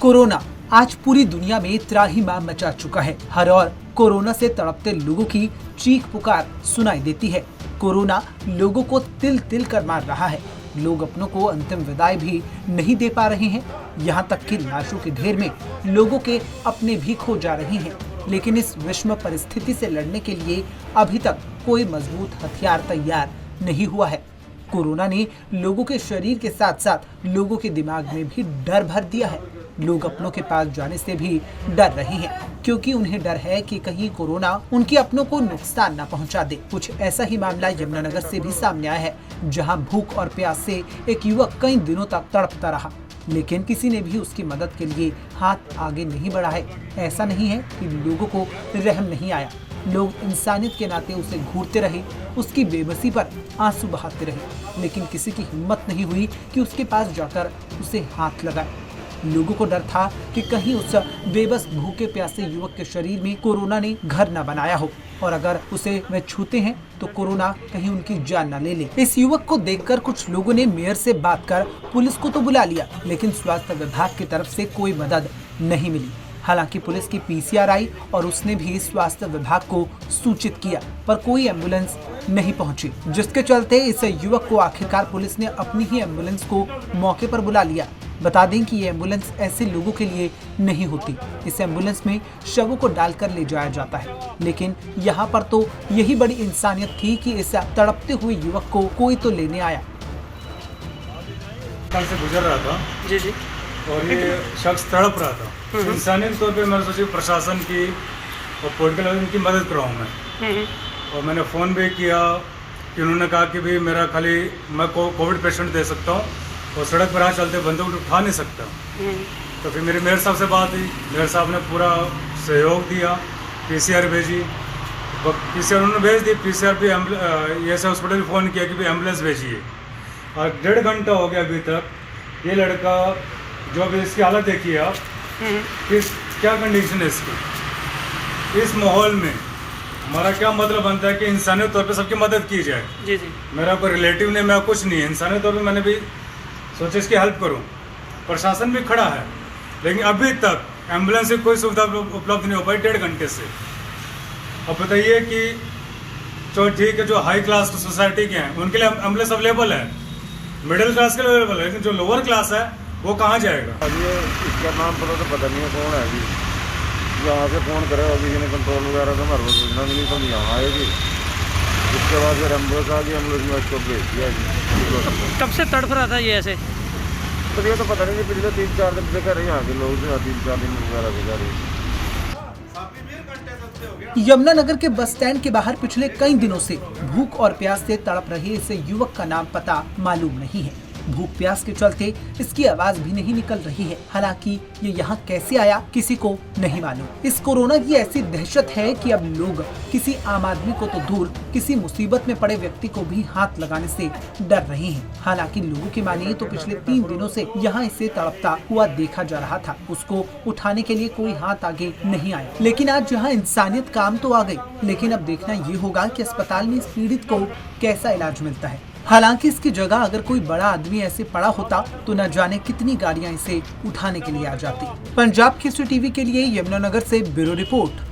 Corona आज पूरी दुनिया में त्राहिमाम मचा चुका है। हर ओर कोरोना से तड़पते लोगों की चीख पुकार सुनाई देती है। कोरोना लोगों को तिल तिल कर मार रहा है। लोग अपनों को अंतिम विदाई भी नहीं दे पा रहे हैं। यहाँ तक कि लाशों के ढेर में लोगों के अपने भी खो जा रहे हैं। लेकिन इस विषम परिस्थिति से लड़ने के लिए अभी तक कोई मजबूत हथियार तैयार नहीं हुआ है। कोरोना ने लोगों के शरीर के साथ साथ लोगों के दिमाग में भी डर भर दिया है। लोग अपनों के पास जाने से भी डर रहे हैं, क्योंकि उन्हें डर है कि कहीं कोरोना उनके अपनों को नुकसान न पहुंचा दे। कुछ ऐसा ही मामला यमुनानगर से भी सामने आया है, जहां भूख और प्यास से एक युवक कई दिनों तक तड़पता रहा, लेकिन किसी ने भी उसकी मदद के लिए हाथ आगे नहीं बढ़ा है। ऐसा नहीं है कि लोगों को रहम नहीं आया, लोग इंसानियत के नाते उसे घूरते रहे, उसकी बेबसी पर आंसू बहाते रहे, लेकिन किसी की हिम्मत नहीं हुई कि उसके पास जाकर उसे हाथ लगाए। लोगों को डर था कि कहीं उस बेबस भूखे प्यासे युवक के शरीर में कोरोना ने घर न बनाया हो, और अगर उसे वे छूते हैं तो कोरोना कहीं उनकी जान न ले ले। इस युवक को देखकर कुछ लोगों ने मेयर से बात कर पुलिस को तो बुला लिया, लेकिन स्वास्थ्य विभाग की तरफ से कोई मदद नहीं मिली। हालांकि पुलिस की पीसीआर आई और उसने भी स्वास्थ्य विभाग को सूचित किया, पर कोई एम्बुलेंस नहीं पहुंची, जिसके चलते इस युवक को आखिरकार पुलिस ने अपनी ही एम्बुलेंस को मौके पर बुला लिया। बता दें कि ये एम्बुलेंस ऐसे लोगों के लिए नहीं होती। इस एम्बुलेंस में शवों को डालकर ले जाया जाता है, लेकिन यहाँ पर तो यही बड़ी इंसानियत थी कि इस तड़पते हुए युवक को कोई तो लेने आया। कल से गुजर रहा था जी जी, और ये शख्स तड़प रहा था। इंसानी तौर पे मैंने सोची प्रशासन की और पॉलिटिकल इनकी मदद कराऊँ मैं, और मैंने फ़ोन भी किया कि उन्होंने कहा कि भाई मेरा खाली मैं कोविड पेशेंट दे सकता हूँ और सड़क पर यहाँ चलते बंदों को उठा नहीं सकता। तो फिर मेरे मेयर साहब से बात हुई, मेयर साहब ने पूरा सहयोग दिया, पीसीआर भेजी, पीसीआर उन्होंने भेज दी। पीसीआर भी ऐसे हॉस्पिटल फ़ोन किया कि भाई एम्बुलेंस भेजिए, और 1.5 घंटा हो गया अभी तक। ये लड़का जो अभी इसकी हालत देखिए आप, क्या कंडीशन है इसकी। इस माहौल में हमारा क्या मतलब बनता है कि इंसानियत तौर पे सबकी मदद की जाए। जी जी, मेरा कोई रिलेटिव नहीं, मेरा कुछ नहीं है। इंसानियत तौर पे मैंने भी सोचा इसकी हेल्प करूं। प्रशासन भी खड़ा है, लेकिन अभी तक एम्बुलेंस की कोई सुविधा उपलब्ध नहीं हो पाई 1.5 घंटे से। अब बताइए कि जो ठीक है, जो हाई क्लास सोसाइटी के हैं उनके लिए एम्बुलेंस अवेलेबल है, मिडिल क्लास के लिए अवेलेबल है, लेकिन जो लोअर क्लास है वो कहाँ जाएगा। अभी इसका नाम पता नहीं है कौन है। अभी यहाँ से फ़ोन करे और किसी ने कंट्रोल वगैरह तो हमारे को सूचना मिली तो यहाँ आएगी। उसके बाद फिर एम्बुलेंस आ गई, एम्बुलेंस में इसको भेज दिया जी। कब से तड़प रहा था ये ऐसे? तो ये तो पता नहीं, पिछले 3-4 दिन से करे यहाँ के लोग, 3-4 दिन वगैरह से करे। यमुनानगर के बस स्टैंड के बाहर पिछले कई दिनों से भूख और प्यास से तड़प रहे इस युवक का नाम पता मालूम नहीं है। भूख प्यास के चलते इसकी आवाज भी नहीं निकल रही है। हालांकि ये यहाँ कैसे आया किसी को नहीं मालूम। इस कोरोना की ऐसी दहशत है कि अब लोग किसी आम आदमी को तो दूर, किसी मुसीबत में पड़े व्यक्ति को भी हाथ लगाने से डर रहे हैं। हालांकि लोगों की मानिए तो पिछले 3 दिनों से यहाँ इसे तड़पता हुआ देखा जा रहा था। उसको उठाने के लिए कोई हाथ आगे नहीं आया, लेकिन आज जहाँ इंसानियत काम तो आ गई, लेकिन अब देखना ये होगा कि अस्पताल में इस पीड़ित को कैसा इलाज मिलता है। हालांकि इसकी जगह अगर कोई बड़ा आदमी ऐसे पड़ा होता तो न जाने कितनी गाड़ियां इसे उठाने के लिए आ जाती। पंजाब केसरी टीवी के लिए यमुनानगर से ब्यूरो रिपोर्ट।